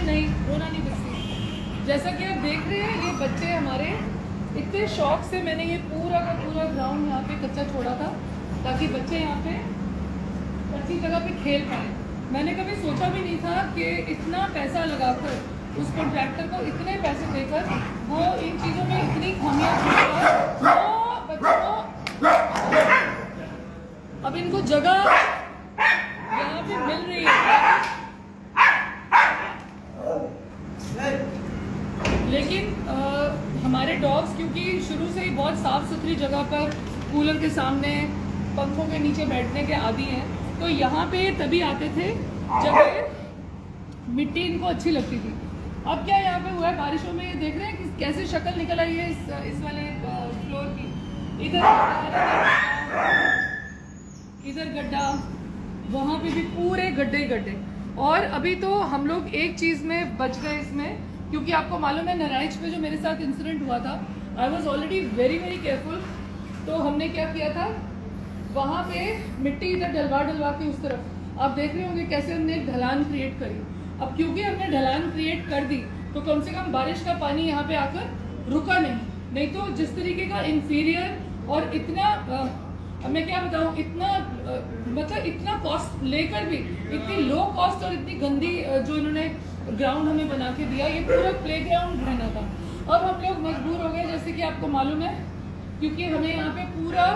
नहीं रोना नहीं बच्चे। जैसा कि आप देख रहे हैं ये बच्चे हमारे इतने शौक से मैंने ये पूरा का पूरा ग्राउंड यहाँ पे कच्चा छोड़ा था ताकि बच्चे यहाँ पे अच्छी जगह पे खेल पाए। मैंने कभी सोचा भी नहीं था कि इतना पैसा लगाकर उस कॉन्ट्रैक्टर को इतने पैसे देकर वो इन चीज़ों में इतनी खामियां वो बच्चों को अब इनको जगह यहाँ पे मिल रही है, लेकिन हमारे डॉग्स क्योंकि शुरू से ही बहुत साफ सुथरी जगह पर कूलर के सामने पंखों के नीचे बैठने के आदी हैं, तो यहाँ पे तभी आते थे जब मिट्टी इनको अच्छी लगती थी। अब क्या यहाँ पे हुआ है बारिशों में, देख रहे हैं कि कैसे शक्ल निकल आई है इस वाले फ्लोर की। इधर गड्ढा, वहाँ पे भी पूरे गड्ढे गड्ढे। और अभी तो हम लोग एक चीज़ में बच गए इसमें, क्योंकि आपको मालूम है नारायण पे जो मेरे साथ इंसिडेंट हुआ था, I was already very very careful. तो हमने क्या किया था, वहाँ पे मिट्टी इधर डलवा के उस तरफ आप देख रहे होंगे कैसे हमने एक ढलान क्रिएट करी। अब क्योंकि हमने ढलान क्रिएट कर दी तो कम से कम बारिश का पानी यहाँ पे आकर रुका नहीं तो जिस तरीके का इंफीरियर और इतना मैं क्या बताऊँ, इतना मतलब इतना कॉस्ट लेकर भी इतनी लो कॉस्ट और इतनी गंदी जो इन्होंने ग्राउंड हमें बना के दिया, ये पूरा प्लेग्राउंड रहना था। अब हम लोग मजबूर हो गए, जैसे कि आपको मालूम है, क्योंकि हमें यहाँ पे पूरा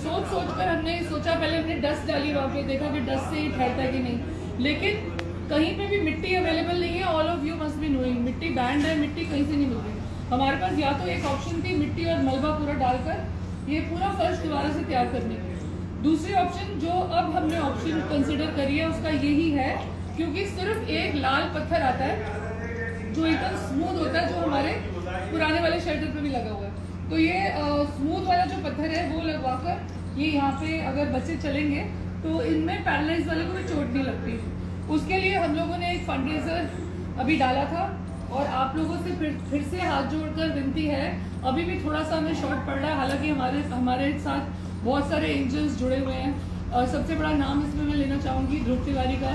सोच कर हमने सोचा, पहले हमने डस्ट डाली वहाँ पे, देखा कि डस्ट से ही ठहरता है कि नहीं, लेकिन कहीं पे भी मिट्टी अवेलेबल नहीं है। All of you must be knowing, मिट्टी बैंड है, मिट्टी कहीं से नहीं मिल रही। हमारे पास या तो एक ऑप्शन थी मिट्टी और मलबा पूरा डालकर ये पूरा फर्श दोबारा से तैयार करने की। दूसरी ऑप्शन जो अब हमने ऑप्शन कंसिडर करी है उसका यही है, क्योंकि सिर्फ एक लाल पत्थर आता है जो एकदम स्मूथ होता है, जो हमारे पुराने वाले शेल्टर पे भी लगा हुआ है। तो ये स्मूथ वाला जो पत्थर है वो लगवाकर ये यहाँ पे अगर बच्चे चलेंगे तो इनमें पैरालाइज वाले को भी चोट नहीं लगती। उसके लिए हम लोगों ने एक फंडरेजर अभी डाला था और आप लोगों से फिर से हाथ जोड़कर विनती है, अभी भी थोड़ा सा हमें शॉर्ट पड़ रहा है, हालांकि हमारे साथ बहुत सारे एंजल्स जुड़े हुए हैं। सबसे बड़ा नाम इसमें मैं लेना चाहूँगी ध्रुव तिवारी का,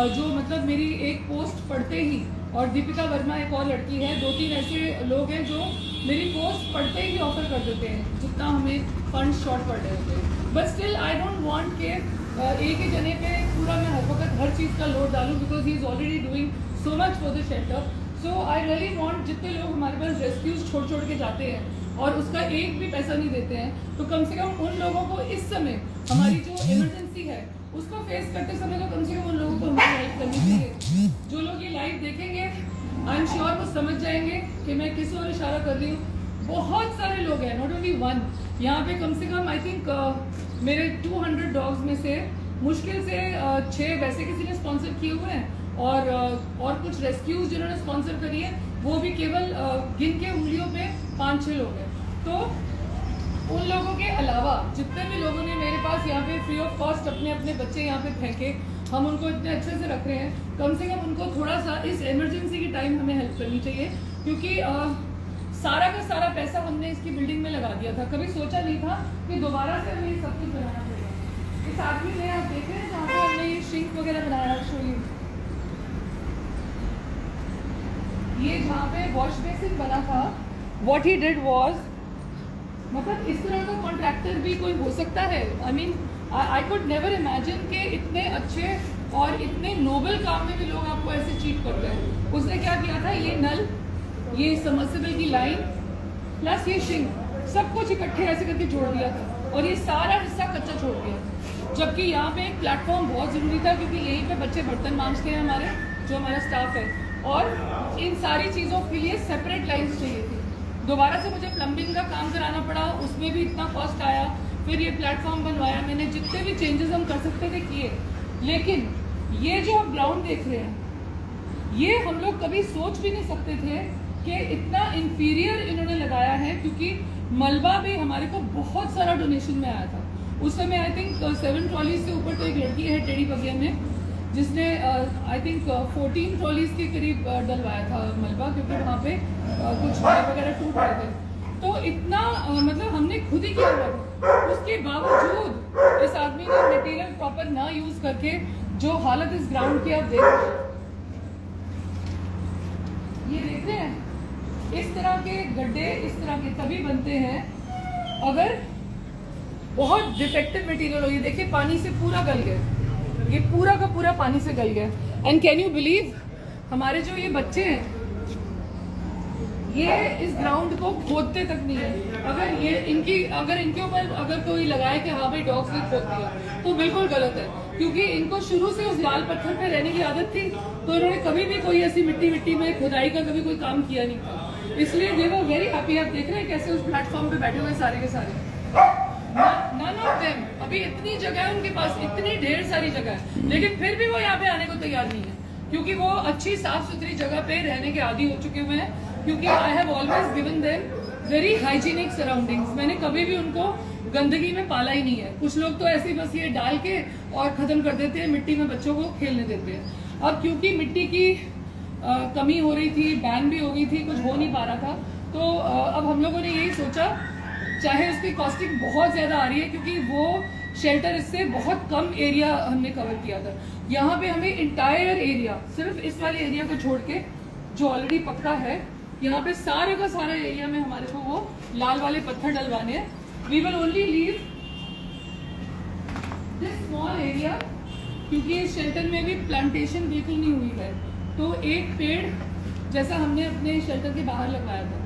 जो मतलब मेरी एक पोस्ट पढ़ते ही, और दीपिका वर्मा एक और लड़की है, 2-3 ऐसे लोग हैं जो मेरी पोस्ट पढ़ते ही ऑफर कर देते हैं जितना हमें फंड शॉर्ट पड़ रहे होते हैं। But still I don't want के एक ही जने पे पूरा मैं हर वक्त हर चीज़ का लोड डालूं, because he is already doing so much for the shelter. So I really want, जितने लोग हमारे पास रेस्क्यूज छोड़ के जाते हैं और उसका एक भी पैसा नहीं देते हैं, तो कम से कम उन लोगों को इस समय हमारी जो इमरजेंसी है उसको फेस करते समय तो कम से कम उन लोगों को हमें हेल्प करनी चाहिए। जो लोग ये लाइव देखेंगे आई एम श्योर वो समझ जाएंगे कि मैं किस ओर इशारा कर रही हूँ। बहुत सारे लोग हैं, नॉट ओनली वन। यहाँ पे कम से कम आई थिंक मेरे 200 डॉग्स में से मुश्किल से 6 वैसे किसी ने स्पॉन्सर किए हुए हैं और कुछ रेस्क्यूज जिन्होंने स्पॉन्सर करी है वो भी केवल गिन के उंगलियों पे 5-6 लोग हैं। तो उन लोगों के अलावा जितने भी लोगों ने मेरे पास यहाँ पे फ्री ऑफ कॉस्ट अपने अपने बच्चे यहाँ पे फेंके, हम उनको इतने अच्छे से रख रहे हैं, कम से कम उनको थोड़ा सा इस इमरजेंसी के टाइम हमें हेल्प करनी चाहिए, क्योंकि सारा का सारा पैसा हमने इसकी बिल्डिंग में लगा दिया था। कभी सोचा नहीं था कि दोबारा से हमें सब कुछ बनाना पड़ेगा। इस आदमी ने, आप देख रहे हैं जहाँ पे हमने ये सिंक वगैरह बनाया, शो ये जहाँ पे वॉश बेसिन बना था, व्हाट ही डिड वाज, मतलब इस तरह का कॉन्ट्रैक्टर भी कोई हो सकता है? I mean I could never imagine कि इतने अच्छे और इतने नोबल काम में भी लोग आपको ऐसे चीट करते हैं। उसने क्या किया था, ये नल, ये सबमर्सिबल की लाइन प्लस ये सिंक, सब कुछ इकट्ठे ऐसे करके जोड़ दिया था और ये सारा हिस्सा कच्चा छोड़ दिया। जबकि यहाँ पे एक प्लेटफॉर्म बहुत ज़रूरी था, क्योंकि यहीं पे बच्चे बर्तन मांजते हैं हमारे, जो हमारा स्टाफ है, और इन सारी चीज़ों के लिए सेपरेट लाइन्स चाहिए थी। दोबारा से मुझे प्लम्बिंग का काम कराना पड़ा, उसमें भी इतना कॉस्ट आया, फिर ये प्लेटफॉर्म बनवाया मैंने, जितने भी चेंजेस हम कर सकते थे किए। लेकिन ये जो आप ग्राउंड देख रहे हैं, ये हम लोग कभी सोच भी नहीं सकते थे कि इतना इंफीरियर इन्होंने लगाया है, क्योंकि मलबा भी हमारे को बहुत सारा डोनेशन में आया था। उस समय आई थिंक 7 ट्रॉलीज से ऊपर तो एक लड़की है टेढ़ी बगिया में, जिसने आई थिंक 14 ट्रॉलीज के करीब डलवाया था मलबा, क्योंकि वहाँ पे कुछ वगैरह टूट रहे थे। तो इतना मतलब हमने खुद ही किया हुआ था। उसके बावजूद इस आदमी ने मटेरियल प्रॉपर ना यूज़ करके जो हालत इस ग्राउंड की आप देख रहे हैं, समझते हैं? इस तरह के गड्ढे इस तरह के तभी बनते हैं अगर बहुत डिफेक्टिव मटेरियल हो। ये देखिए पानी से पूरा गल गया, ये पूरा का पूरा पानी से गल गया। एंड कैन यू बिलीव हमारे जो ये बच्चे हैं ये इस ग्राउंड को खोदते तक नहीं है। अगर इनके ऊपर अगर कोई लगाए कि हाँ भाई डॉग्स ने खोद दिया तो बिल्कुल गलत है, क्योंकि इनको शुरू से उस लाल पत्थर पे रहने की आदत थी, तो इन्होंने कभी भी कोई ऐसी मिट्टी में खुदाई का कभी कोई काम किया नहीं था। इसलिए दे वर वेरी हैप्पी। आप देख रहे हैं कैसे उस प्लेटफॉर्म पे बैठे हुए सारे के सारे। नन ऑफ देम, अभी इतनी जगह है उनके पास, इतनी ढेर सारी जगह है, लेकिन फिर भी वो यहाँ पे आने को तैयार नहीं है, क्योंकि वो अच्छी साफ सुथरी जगह पे रहने के आदी हो चुके हुए हैं। क्योंकि I have always given them very hygienic surroundings. मैंने कभी भी उनको गंदगी में पाला ही नहीं है। कुछ लोग तो ऐसे ही बस ये डाल के और खत्म कर देते हैं, मिट्टी में बच्चों को खेलने देते हैं। अब क्योंकि मिट्टी की कमी हो रही थी, बैन भी हो गई थी, कुछ हो नहीं पा रहा था, तो अब हम लोगों ने यही सोचा, चाहे उसकी कॉस्टिंग बहुत ज़्यादा आ रही है, क्योंकि वो शेल्टर इससे बहुत कम एरिया हमने कवर किया था। यहाँ पे हमें इंटायर एरिया, सिर्फ इस वाले एरिया को छोड़ के जो ऑलरेडी पक्का है, यहाँ पे सारे का सारा एरिया में हमारे को वो लाल वाले पत्थर डलवाने हैं। We will only leave this small area, क्योंकि इस शेल्टर में भी प्लांटेशन बिल्कुल नहीं हुई है। तो एक पेड़ जैसा हमने अपने शेल्टर के बाहर लगवाया था,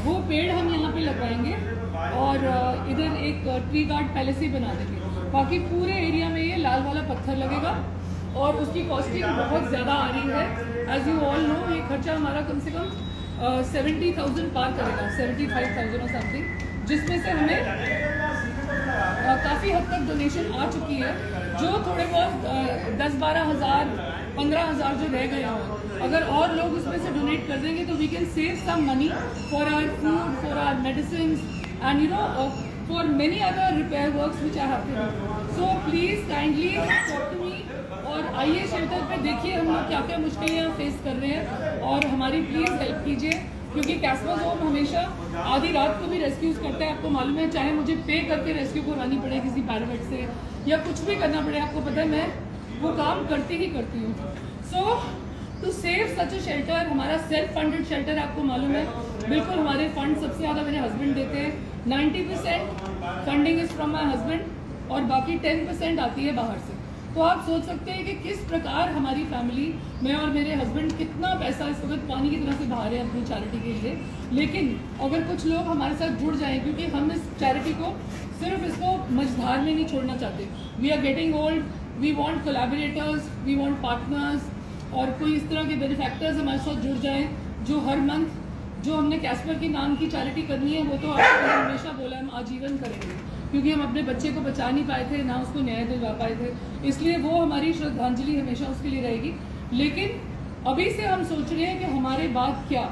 वो पेड़ हम यहाँ पे लगवाएंगे और इधर एक ट्री गार्ड पहले से ही बना देंगे। बाकी पूरे एरिया में ये लाल वाला पत्थर लगेगा और उसकी कॉस्टिंग बहुत ज़्यादा आ रही है। एज यू ऑल नो, ये खर्चा हमारा कम से कम 70,000 पार करेगा, 75,000 और समथिंग, जिसमें से हमें काफ़ी हद तक डोनेशन आ चुकी है। जो थोड़े बहुत 10-12 हज़ार 15 हज़ार जो रह गए हों, अगर और लोग उसमें से डोनेट कर देंगे तो we can save some money for our food, for our medicine and you know for many other repair works which I have to do. So please kindly talk to me और आइए shelter पे, देखिए हम लोग क्या क्या मुश्किलें face कर रहे हैं और हमारी प्लीज़ हेल्प कीजिए, क्योंकि कैस्पर जोन हमेशा आधी रात को भी रेस्क्यूज करता है। आपको मालूम है, चाहे मुझे पे करके रेस्क्यू करवानी पड़े किसी पैरामेड से या कुछ भी करना पड़े, आपको पता है मैं वो काम करती ही करती हूँ। So to save such a shelter, हमारा सेल्फ फंडेड शेल्टर, आपको मालूम है बिल्कुल हमारे फंड सबसे ज़्यादा मेरे हस्बैंड देते हैं। 90% funding is from my husband और बाकी 10% आती है बाहर से। तो आप सोच सकते हैं कि किस प्रकार हमारी फैमिली, मैं और मेरे हस्बैंड कितना पैसा इस वक्त पानी की तरह से बाहर है अपनी चैरिटी के लिए। लेकिन अगर कुछ लोग हमारे साथ जुड़ जाएं, क्योंकि हम इस चैरिटी को सिर्फ इसको मझधार में नहीं छोड़ना चाहते। We are getting old, we want collaborators, we want partners, और कोई इस तरह के बेनिफैक्टर्स हमारे साथ जुड़ जाएं जो हर मंथ जो हमने कैस्पर की नाम की चैरिटी करनी है, वो तो आपको हमेशा बोला हम आजीवन करेंगे, क्योंकि हम अपने बच्चे को बचा नहीं पाए थे, ना उसको न्याय दिलवा पाए थे, इसलिए वो हमारी श्रद्धांजलि हमेशा उसके लिए रहेगी। लेकिन अभी से हम सोच रहे हैं कि हमारे बाद क्या।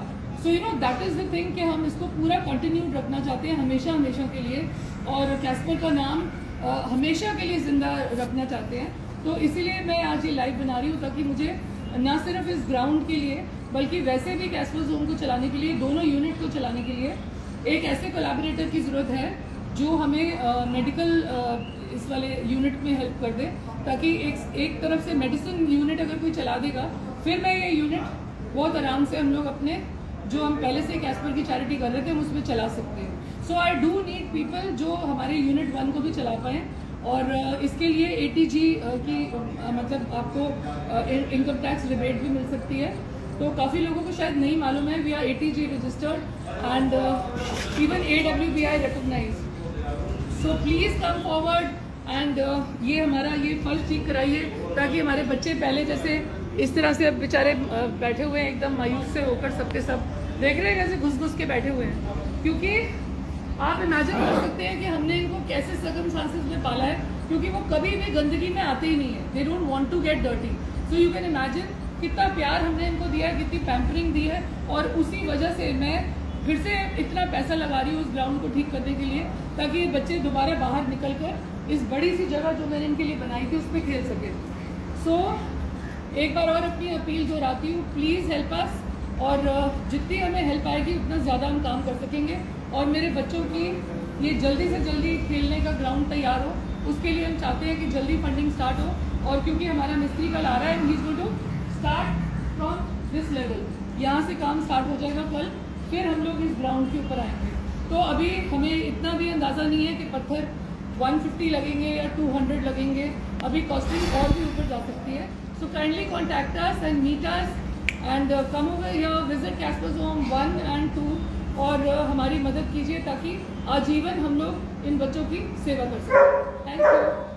So you know that is the thing कि हम इसको पूरा कंटिन्यूड रखना चाहते हैं हमेशा हमेशा के लिए, और कैस्पर का नाम हमेशा के लिए ज़िंदा रखना चाहते हैं। तो इसीलिए मैं आज ये लाइव बना रही हूँ, ताकि मुझे ना सिर्फ इस ग्राउंड के लिए बल्कि वैसे भी कैस्पर जोन को चलाने के लिए, दोनों यूनिट को चलाने के लिए एक ऐसे कोलैबोरेटर की ज़रूरत है जो हमें मेडिकल इस वाले यूनिट में हेल्प कर दे, ताकि एक तरफ से मेडिसिन यूनिट अगर कोई चला देगा, फिर मैं ये यूनिट बहुत आराम से हम लोग अपने जो हम पहले से कैस्पर की चैरिटी कर रहे थे हम उसमें चला सकते हैं। सो आई डू नीड पीपल जो हमारे यूनिट 1 को भी चला पाएँ, और इसके लिए ATG की मतलब आपको इनकम टैक्स रिबेट भी मिल सकती है। तो काफ़ी लोगों को शायद नहीं मालूम है, we are ATG registered and even AWBI recognise. So please come forward and ये हमारा ये फर्ज ठीक कराइए, ताकि हमारे बच्चे पहले जैसे इस तरह से अब बेचारे बैठे हुए हैं एकदम मायूस से होकर, सबके सब देख रहे हैं कैसे घुस घुस के बैठे हुए हैं, क्योंकि आप इमेजिन कर सकते हैं कि हमने इनको कैसे सर्कमस्टांसेस में पाला है, क्योंकि वो कभी भी गंदगी में आते ही नहीं है, they don't want to get dirty. So you can imagine कितना प्यार हमने इनको दिया है, कितनी पैम्परिंग दी है, और उसी वजह से मैं फिर से इतना पैसा लगा रही हूँ उस ग्राउंड को ठीक करने के लिए, ताकि ये बच्चे दोबारा बाहर निकल कर इस बड़ी सी जगह जो मैंने इनके लिए बनाई थी उस पर खेल सके। सो एक बार और अपनी अपील दोहराती हूँ, प्लीज़ हेल्प अस, और जितनी हमें हेल्प आएगी उतना ज़्यादा हम काम कर सकेंगे, और मेरे बच्चों की ये जल्दी से जल्दी खेलने का ग्राउंड तैयार हो, उसके लिए हम चाहते हैं कि जल्दी फंडिंग स्टार्ट हो। और क्योंकि हमारा मिस्त्री कल आ रहा है, he is going to start from this level, यहाँ से काम स्टार्ट हो जाएगा कल, फिर हम लोग इस ग्राउंड के ऊपर आएंगे। तो अभी हमें इतना भी अंदाज़ा नहीं है कि पत्थर 150 लगेंगे या 200 लगेंगे, अभी कॉस्टिंग और भी ऊपर जा सकती है। So kindly contact us and meet us and come over here, visit Casper's home 1 and 2 और हमारी मदद कीजिए ताकि आजीवन हम लोग इन बच्चों की सेवा कर सकें। Thank you.